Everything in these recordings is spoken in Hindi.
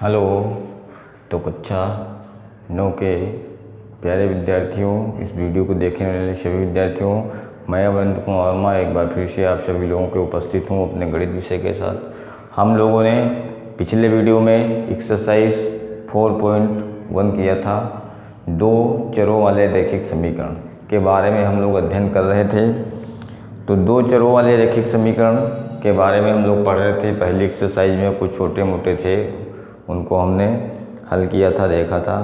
हेलो। तो कक्षा 9 के प्यारे विद्यार्थियों, इस वीडियो को देखने वाले सभी विद्यार्थियों, मैं अवंत कुमार वर्मा एक बार फिर से आप सभी लोगों के उपस्थित हूँ अपने गणित विषय के साथ। हम लोगों ने पिछले वीडियो में एक्सरसाइज 4.1 किया था। दो चरों वाले रैखिक समीकरण के बारे में हम लोग अध्ययन कर रहे थे। तो दो चरों वाले रैखिक समीकरण के बारे में हम लोग पढ़ रहे थे। पहली एक्सरसाइज में कुछ छोटे मोटे थे, उनको हमने हल किया था, देखा था।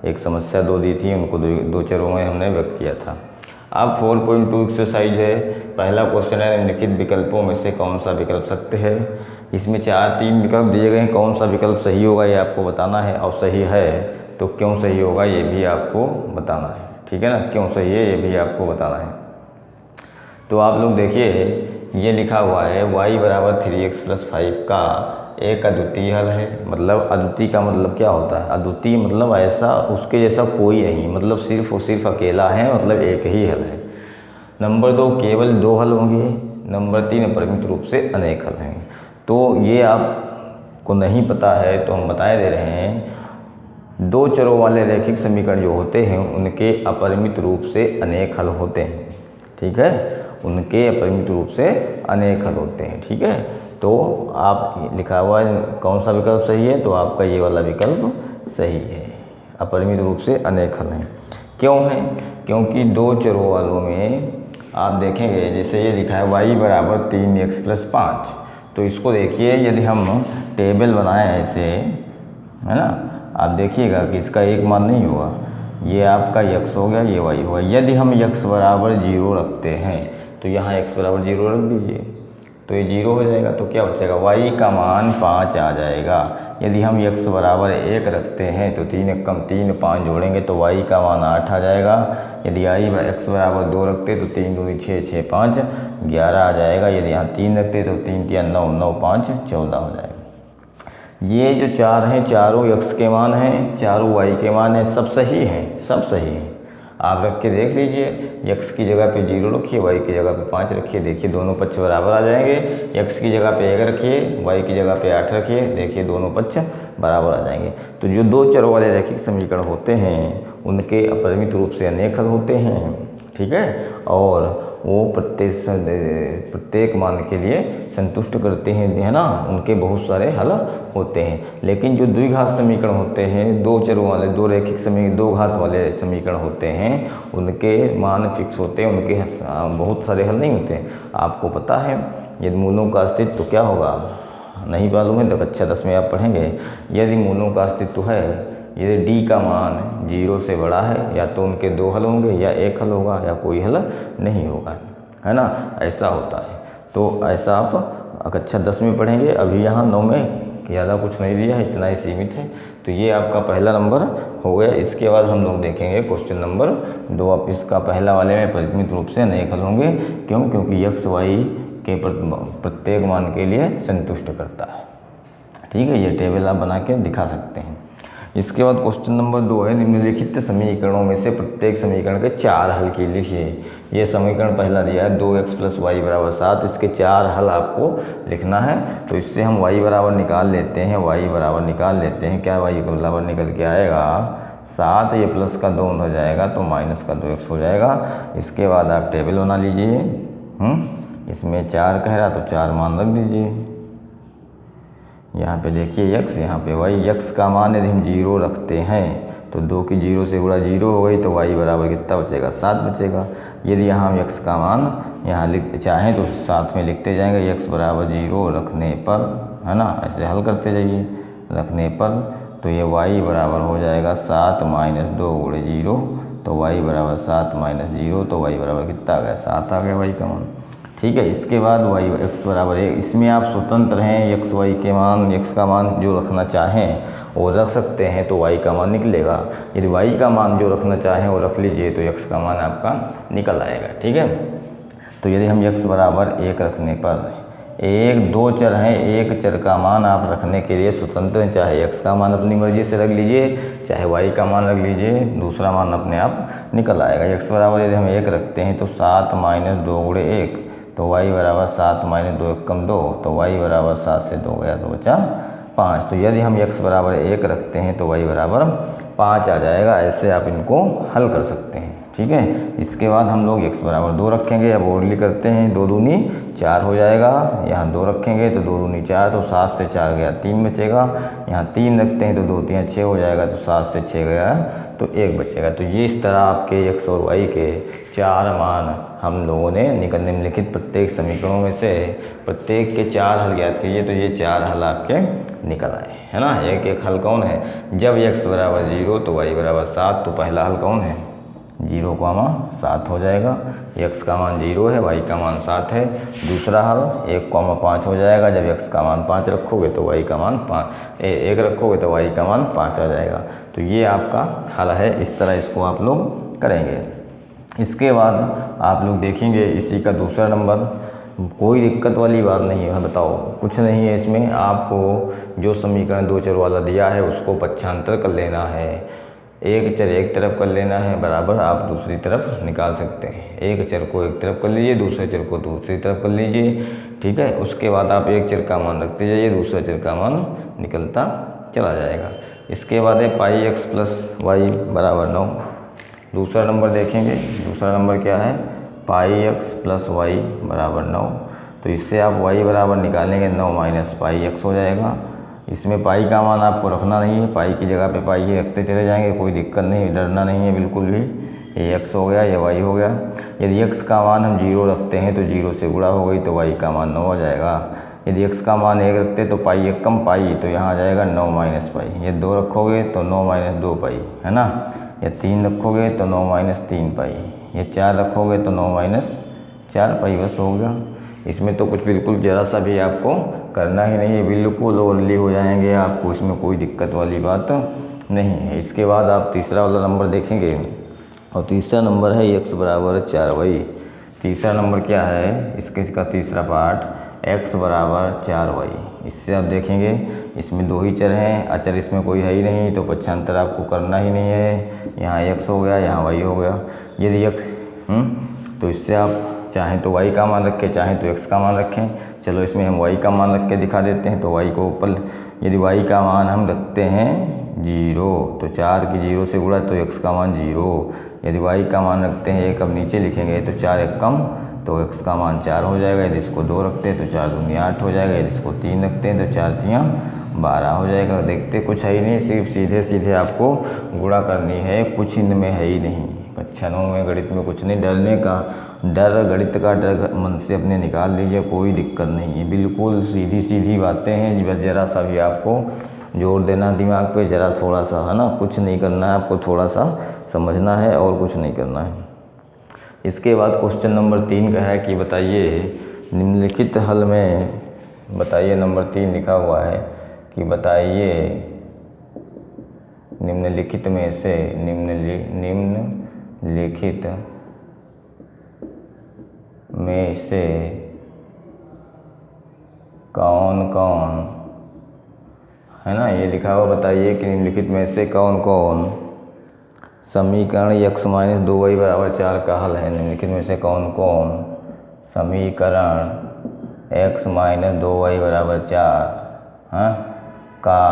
एक समस्या दो दी थी, उनको दो चरों में हमने व्यक्त किया था। अब 4.2 एक्सरसाइज है। पहला क्वेश्चन है, निम्नलिखित विकल्पों में से कौन सा विकल्प सत्य है। इसमें तीन विकल्प दिए गए हैं, कौन सा विकल्प सही होगा ये आपको बताना है, और सही है तो क्यों सही होगा ये भी आपको बताना है। ठीक है ना, क्यों सही है ये भी आपको बताना है। तो आप लोग देखिए, ये लिखा हुआ है y बराबर 3x + 5 का एक अद्वितीय हल है। मतलब अद्वितीय का मतलब क्या होता है? अद्वितीय मतलब ऐसा उसके जैसा कोई नहीं, मतलब सिर्फ और सिर्फ अकेला है, मतलब एक ही हल है। नंबर 2, केवल दो हल होंगे। नंबर 3, अपरिमित रूप से अनेक हल हैं। तो ये आपको नहीं पता है तो हम बताए दे रहे हैं। दो चरों वाले रैखिक समीकरण जो होते हैं उनके अपरिमित रूप से अनेक हल होते हैं। ठीक है, उनके अपरिमित रूप से अनेक हल होते हैं। ठीक है, तो आप लिखा हुआ है कौन सा विकल्प सही है, तो आपका ये वाला विकल्प सही है, अपरिमित रूप से अनेक हल हैं। क्यों है? क्योंकि दो चरों वालों में आप देखेंगे, जैसे ये लिखा है y बराबर 3x + 5। तो इसको देखिए, यदि हम टेबल बनाएं ऐसे, है ना, आप देखिएगा कि इसका एक मान नहीं होगा, ये आपका x हो गया, ये y होगा। यदि हम x बराबर 0 रखते हैं तो यहाँ x बराबर 0 रख दीजिए, तो ये 0 हो जाएगा। तो क्या बचेगा? y का मान 5 आ जाएगा। यदि हम x बराबर 1 रखते हैं तो 3 × 3 5 जोड़ेंगे तो y का मान 8 आ जाएगा। यदि x बराबर 2 रखते तो 3 दूनी 6, 6 5 11 आ जाएगा। यदि यहाँ 3 रखते तो 3 × 9 9 5 14 हो जाएगा। ये जो चार हैं, चारों x के मान हैं, चारों y के मान हैं, सब सही हैं, सब सही हैं। आप रख के देख लीजिए, x की जगह पे 0 रखिए, y की जगह पे 5 रखिए, देखिए दोनों पक्ष बराबर आ जाएंगे। x की जगह पे 1 रखिए, y की जगह पे 8 रखिए, देखिए दोनों पक्ष बराबर आ जाएंगे। तो जो दो चरों वाले रैखिक समीकरण होते हैं उनके अपरिमित रूप से अनेक हल होते हैं। ठीक है, और वो प्रत्येक मान के लिए संतुष्ट करते हैं, है ना, उनके बहुत सारे हल होते हैं। लेकिन जो द्विघात समीकरण होते हैं, दो चरों वाले, दो रैखिक समीकरण, दो घात वाले समीकरण होते हैं, उनके मान फिक्स होते हैं, उनके बहुत सारे हल नहीं होते। आपको पता है यदि मूलों का अस्तित्व क्या होगा? नहीं मालूम है तो कक्षा 10 में आप पढ़ेंगे। यदि मूलों का अस्तित्व है, यदि d का मान 0 से बड़ा है, या तो उनके दो हल होंगे, या एक हल होगा, या कोई हल नहीं होगा, है ना, ऐसा होता है। तो ऐसा आप कक्षा 10 में पढ़ेंगे। अभी यहाँ 9 में ज़्यादा कुछ नहीं दिया है, इतना ही सीमित है। तो ये आपका पहला नंबर हो गया। इसके बाद हम लोग देखेंगे क्वेश्चन नंबर 2। अब इसका पहला वाले में परिमित रूप से अनेक हल होंगे। क्यों? क्योंकि x y के प्रत्येक मान के लिए संतुष्ट करता है। ठीक है, ये टेबल आप बना के दिखा सकते हैं। इसके बाद क्वेश्चन नंबर 2 है, निम्नलिखित समीकरणों में से प्रत्येक समीकरण के 4 हल की लिखिए। ये समीकरण पहला दिया है 2x + y बराबर 7, इसके 4 हल आपको लिखना है। तो इससे हम y बराबर निकाल लेते हैं, y बराबर निकाल लेते हैं। क्या y बराबर निकल के आएगा 7, ये प्लस का 2 हो जाएगा तो माइनस का 2x हो जाएगा। इसके बाद आप टेबल बना लीजिए। इसमें 4 कह रहा तो 4 मान रख दीजिए। यहाँ पे देखिए x, यहाँ पे y। x का मान यदि हम 0 रखते हैं तो 2 की 0 से गुणा 0 हो गई, तो y बराबर कितना बचेगा? 7 बचेगा। यदि यहाँ हम x का मान यहाँ लिख चाहें तो साथ में लिखते जाएंगे। x बराबर 0 रखने पर, है ना, ऐसे हल करते जाइए रखने पर, तो ये y बराबर हो जाएगा 7 - 2 × 0, तो y बराबर 7 - 0, तो y बराबर कितना आ गया? 7 आ गया y का मान। ठीक है, इसके बाद x बराबर 1। इसमें आप स्वतंत्र हैं, x y के मान, x का मान जो रखना चाहें वो रख सकते हैं, तो y का मान निकलेगा। यदि y का मान जो रखना चाहें वो रख लीजिए, तो x का मान आपका निकल आएगा। ठीक है, तो यदि हम x बराबर 1 रखने पर, दो चर हैं, एक चर का मान आप रखने के लिए स्वतंत्र हैं। चाहे x का मान अपनी मर्जी से रख लीजिए, चाहे y का मान रख लीजिए, दूसरा मान अपने आप निकल आएगा। x बराबर यदि हम 1 रखते हैं तो 7 - 2 × 1, तो y बराबर 7 - 2 = 2, तो y बराबर 7 से 2 गया तो बचा 5। तो यदि हम x बराबर 1 रखते हैं तो y बराबर 5 आ जाएगा। ऐसे आप इनको हल कर सकते हैं, ठीक है। इसके बाद हम लोग x बराबर 2 रखेंगे। अब ओरली करते हैं, 2 दूनी 4 हो जाएगा। यहाँ 2 रखेंगे तो 2 दूनी 4, तो 7 से 4 गया 3 बचेगा। यहाँ 3 रखते हैं तो 2 3 6 हो जाएगा, तो 7 से 6 गया तो 1 बचेगा। तो ये इस तरह आपके x और y के 4 मान हम लोगों ने निम्नलिखित प्रत्येक समीकरणों में से प्रत्येक के 4 हल ज्ञात किए। तो ये 4 हल आपके निकल आए, है ना। एक एक हल कौन है, जब x बराबर 0 तो y बराबर 7। तो पहला हल कौन है, 0,7 हो जाएगा। x का मान 0 है, y का मान 7 है। दूसरा हल 1,5 हो जाएगा। जब x का मान 5 रखोगे तो y का मान 1 रखोगे तो y का मान 5 आ जाएगा। तो ये आपका हल है। इस तरह इसको आप लोग करेंगे। इसके बाद आप लोग देखेंगे इसी का दूसरा नंबर, कोई दिक्कत वाली बात नहीं है, बताओ कुछ नहीं है इसमें। आपको जो समीकरण 2 चर वाला दिया है उसको पक्षांतर कर लेना है। एक चर एक तरफ कर लेना है, बराबर आप दूसरी तरफ निकाल सकते हैं। एक चर को एक तरफ कर लीजिए, दूसरे चर को दूसरी तरफ कर लीजिए, ठीक है। उसके बाद आप एक चर का मान रखते जाइए, दूसरे चर का मान निकलता चला जाएगा। इसके बाद है पाई x प्लस वाई बराबर 9। दूसरा नंबर देखेंगे, दूसरा नंबर क्या है, पाई x प्लस वाई बराबर 9। तो इससे आप y बराबर निकालेंगे 9 माइनस पाई x हो जाएगा। इसमें पाई का मान आपको रखना नहीं है, पाई की जगह पे पाई ही रखते चले जाएंगे, कोई दिक्कत नहीं, डरना नहीं है बिल्कुल भी। ये x हो गया, ये y हो गया। यदि x का मान हम 0 रखते हैं तो 0 से गुणा हो गई तो y का मान 9 हो जाएगा। यदि x का मान 1 रखते तो पाई 1 कम पाई, तो यहाँ आ जाएगा 9 माइनस पाई। ये 2 रखोगे तो 9 माइनस 2 पाई, है ना। या 3 रखोगे तो 9 माइनस 3 पाई। ये 4 रखोगे तो 9 माइनस 4 पाई, बस हो गया। इसमें तो कुछ बिल्कुल ज़रा सा भी आपको करना ही नहीं है, बिल्कुल ओनली हो जाएंगे आपको, इसमें कोई दिक्कत वाली बात नहीं है। इसके बाद आप तीसरा वाला नंबर देखेंगे, और तीसरा नंबर है x बराबर 4y। तीसरा नंबर क्या है, इसका तीसरा पार्ट x बराबर 4y। इससे आप देखेंगे इसमें 2 ही चर हैं, अचर इसमें कोई है ही नहीं, तो पक्षांतर आपको करना ही नहीं है। यहाँ x हो गया, यहाँ y हो गया। यदि x तो इससे आप चाहें तो y का मान रखें, चाहें तो x का मान रखें। चलो इसमें हम y का मान रख के दिखा देते हैं। तो y को ऊपर, यदि y का मान हम रखते हैं 0 तो 4 की 0 से गुणा तो x का मान 0। यदि y का मान रखते हैं 1, अब नीचे लिखेंगे तो 4 1 कम तो x का मान 4 हो जाएगा। यदि इसको 2 रखते हैं तो 4 दूनी 8 हो जाएगा। यदि इसको 3 रखते हैं तो 4 3 12 हो जाएगा। देखते कुछ है ही नहीं, सिर्फ सीधे सीधे आपको गुणा करनी है, कुछ इनमें है ही नहीं। परीक्षणों में गणित में कुछ नहीं, डरने का डर, गणित का डर मन से अपने निकाल लीजिए, कोई दिक्कत नहीं है। बिल्कुल सीधी सीधी बातें हैं, बस ज़रा सा भी आपको जोर देना दिमाग पे, ज़रा थोड़ा सा, है ना। कुछ नहीं करना है आपको, थोड़ा सा समझना है और कुछ नहीं करना है। इसके बाद क्वेश्चन नंबर 3 का है कि बताइए निम्नलिखित हल में, बताइए नंबर 3 लिखा हुआ है कि बताइए निम्नलिखित में से निम्नलिखित में से कौन कौन, है ना, ये लिखा हुआ। बताइए कि निम्नलिखित में से कौन कौन समीकरण x माइनस 2y बराबर 4 का हल है। निम्नलिखित में से कौन कौन समीकरण x माइनस 2y बराबर 4 का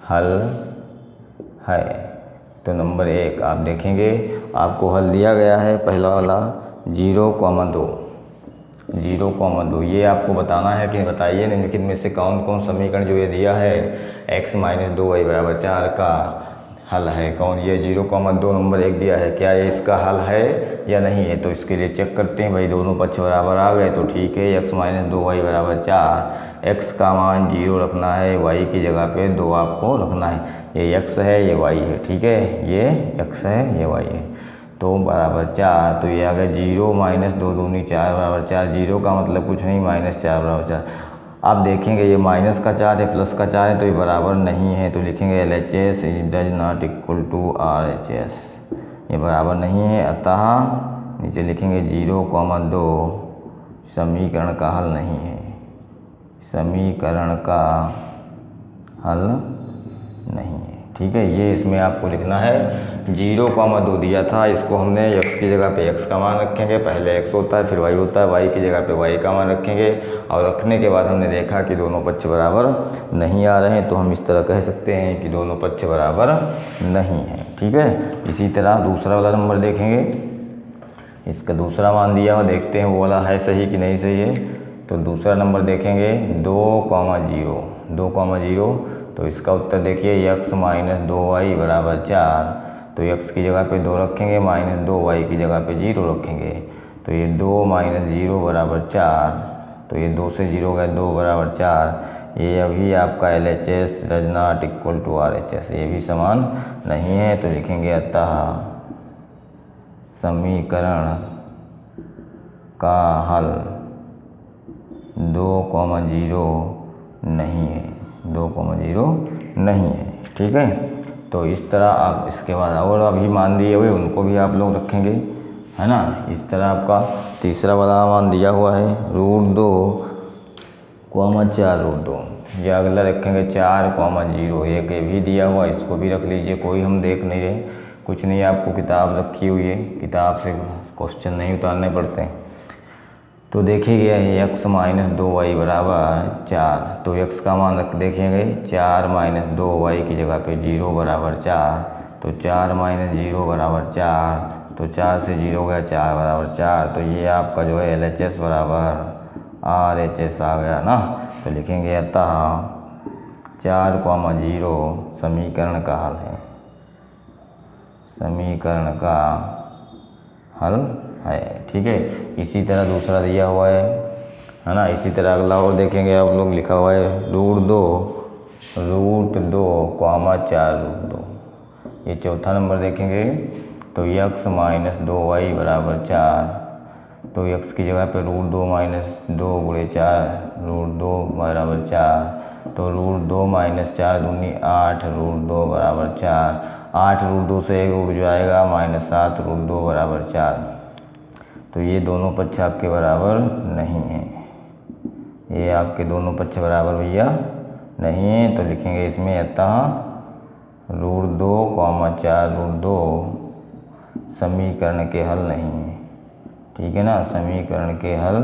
हल है। तो नंबर 1 आप देखेंगे, आपको हल दिया गया है पहला वाला 0,2। ये आपको बताना है कि बताइए निम्नलिखित में से कौन कौन समीकरण जो ये दिया है x माइनस 2y बराबर 4 का हल है। कौन, ये 0,2 नंबर 1 दिया है, क्या ये इसका हल है या नहीं है। तो इसके लिए चेक करते हैं भाई, दोनों पक्ष बराबर आ गए तो ठीक है। x माइनस 2y बराबर 4, x का मान 0 रखना है, y की जगह पे 2 आपको रखना है। ये x है, ये y है, ठीक है, ये x है, ये y है, तो बराबर 4। तो ये आ गया 0 माइनस 2 दूनी 4 बराबर 4। 0 का मतलब कुछ नहीं, माइनस 4 बराबर 4। आप देखेंगे ये माइनस का 4 है, प्लस का 4 है, तो ये बराबर नहीं है। तो लिखेंगे LHS does not equal to RHS, ये बराबर नहीं है। अतः नीचे लिखेंगे 0,2 समीकरण का हल नहीं है, समीकरण का हल नहीं है। ठीक है। ये इसमें आपको लिखना है। 0,2 दिया था, इसको हमने x की जगह पे x का मान रखेंगे, पहले x होता है फिर y होता है, y की जगह पे y का मान रखेंगे और रखने के बाद हमने देखा कि दोनों पक्ष बराबर नहीं आ रहे हैं, तो हम इस तरह कह सकते हैं कि दोनों पक्ष बराबर नहीं हैं। ठीक है। इसी तरह दूसरा वाला नंबर देखेंगे, इसका दूसरा मान दिया हुआ, देखते हैं वो वाला है सही कि नहीं सही है। तो दूसरा नंबर देखेंगे 2,0, तो इसका उत्तर देखिए x माइनस 2y बराबर 4। तो x की जगह पे 2 रखेंगे, माइनस 2y की जगह पे 0 रखेंगे, तो ये 2 माइनस 0 बराबर 4। तो ये 2 से 0 गए, 2 बराबर 4। ये अभी आपका LHS does not equal to RHS, ये भी समान नहीं है। तो लिखेंगे अतः समीकरण का हल 2,0 नहीं है, 2,0 नहीं है। ठीक है। तो इस तरह आप इसके बाद और अभी मान दिए हुए उनको भी आप लोग रखेंगे, है ना। इस तरह आपका तीसरा वाला मान दिया हुआ है √2,4√2, या अगला रखेंगे 4,0, एक ये भी दिया हुआ, इसको भी रख लीजिए। कोई हम देख नहीं रहे, कुछ नहीं, आपको किताब रखी हुई है, किताब से क्वेश्चन नहीं उतारने पड़ते हैं। तो देखिए गया है x माइनस 2y बराबर 4। तो x का मान रख देखेंगे 4 माइनस 2y की जगह पे 0 बराबर 4। तो 4 माइनस 0 बराबर 4, तो 4 से 0 गया, 4 बराबर 4। तो ये आपका जो है LHS बराबर RHS आ गया ना। तो लिखेंगे अतः 4,0 समीकरण का हल है, समीकरण का हल है। ठीक है। इसी तरह दूसरा दिया हुआ है ना। इसी तरह अगला और देखेंगे आप लोग, लिखा हुआ है √2,4√2, ये चौथा नंबर देखेंगे। तो x माइनस 2y बराबर 4। तो x की जगह पे √2 माइनस 2 गुणे 4, √2 बराबर 4। तो √2 माइनस 4 दूनी 8, √2 बराबर 4। 8 √2 से 1 उड़ जाएगा, माइनस 7, √2 बराबर 4। तो ये दोनों पक्ष आपके बराबर नहीं हैं, ये आपके दोनों पक्ष बराबर भैया नहीं हैं। तो लिखेंगे इसमें अतः √2,4√2 समीकरण के हल नहीं है। ठीक है ना, समीकरण के हल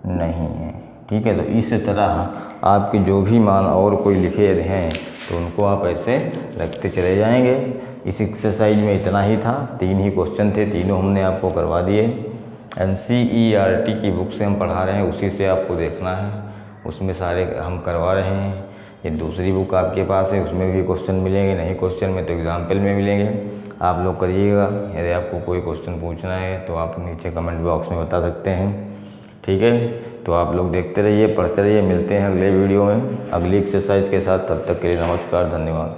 नहीं है। ठीक है। तो इस तरह आपके जो भी मान और कोई लिखे हैं तो उनको आप ऐसे रखते चले जाएंगे। इस एक्सरसाइज में इतना ही था, 3 ही क्वेश्चन थे, तीनों हमने आपको करवा दिए। NCERT की बुक से हम पढ़ा रहे हैं, उसी से आपको देखना है, उसमें सारे हम करवा रहे हैं। ये दूसरी बुक आपके पास है, उसमें भी क्वेश्चन मिलेंगे, नहीं क्वेश्चन में तो एग्जाम्पल में मिलेंगे। आप लोग करिएगा। यदि आपको कोई क्वेश्चन पूछना है तो आप नीचे कमेंट बॉक्स में बता सकते हैं। ठीक है। तो आप लोग देखते रहिए, पढ़ते रहिए। मिलते हैं अगले वीडियो में अगली एक्सरसाइज के साथ। तब तक के लिए नमस्कार, धन्यवाद।